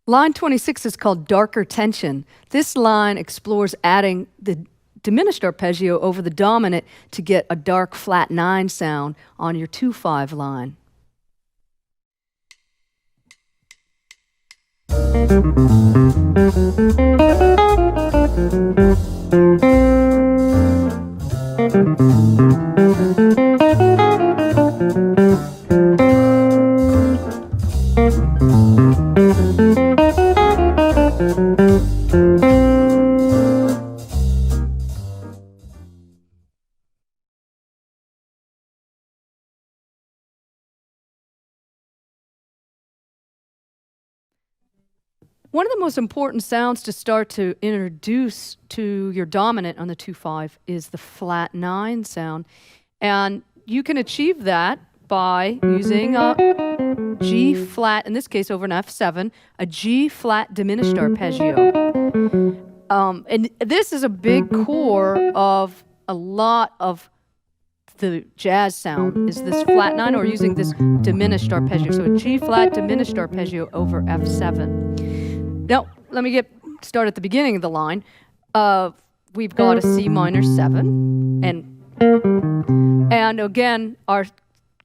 Line 26 is called Darker Tension. This line explores adding the diminished arpeggio over the dominant to get a dark flat 9 sound on your 2/5 line. One of the most important sounds to start to introduce to your dominant on the 2/5 is the flat 9 sound. And you can achieve that by using a G flat, in this case over an F7, a G flat diminished arpeggio. And this is a big core of a lot of the jazz sound, is this flat 9 or using this diminished arpeggio. So a G flat diminished arpeggio over F7. Now, let me start at the beginning of the line. We've got a C minor 7, and again, our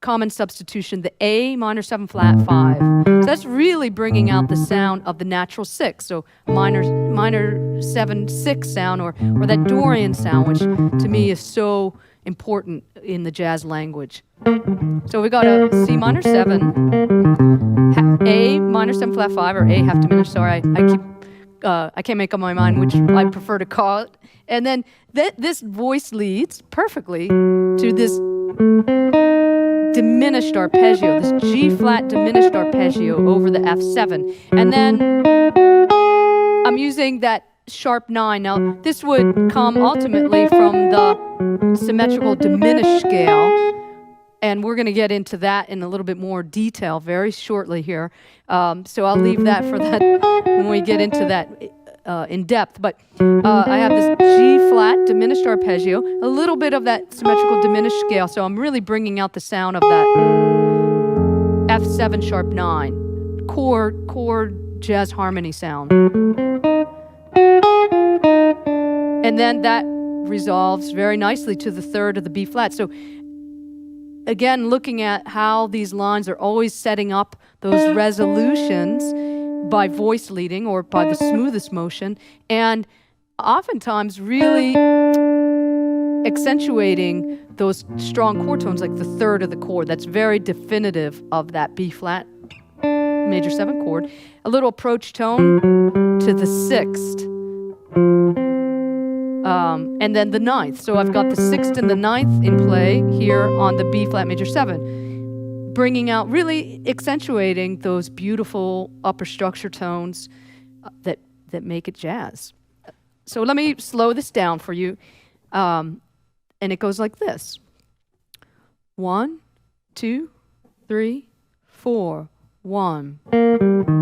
common substitution, the A minor 7 flat 5. So that's really bringing out the sound of the natural 6. So minor 7 6 sound, or that Dorian sound, which to me is so important in the jazz language. So we got a C minor 7, A minor 7 flat 5, or A half diminished. Sorry, I can't make up my mind which I prefer to call it. And then this voice leads perfectly to this diminished arpeggio, this G flat diminished arpeggio over the F7. And then I'm using that sharp 9. Now, this would come ultimately from the symmetrical diminished scale. And we're going to get into that in a little bit more detail very shortly here. So I'll leave that for that when we get into that in depth. But I have this G flat diminished arpeggio, a little bit of that symmetrical diminished scale. So I'm really bringing out the sound of that F7 sharp 9, core jazz harmony sound. And then that resolves very nicely to the third of the B flat. So again, looking at how these lines are always setting up those resolutions by voice leading or by the smoothest motion, and oftentimes really accentuating those strong chord tones like the third of the chord. That's very definitive of that B flat major 7 chord. A little approach tone to the 6th. And then the 9th. So I've got the 6th and the 9th in play here on the B flat major 7, bringing out, really accentuating those beautiful upper structure tones that make it jazz. So let me slow this down for you. And it goes like this. 1, 2, 3, 4, 1.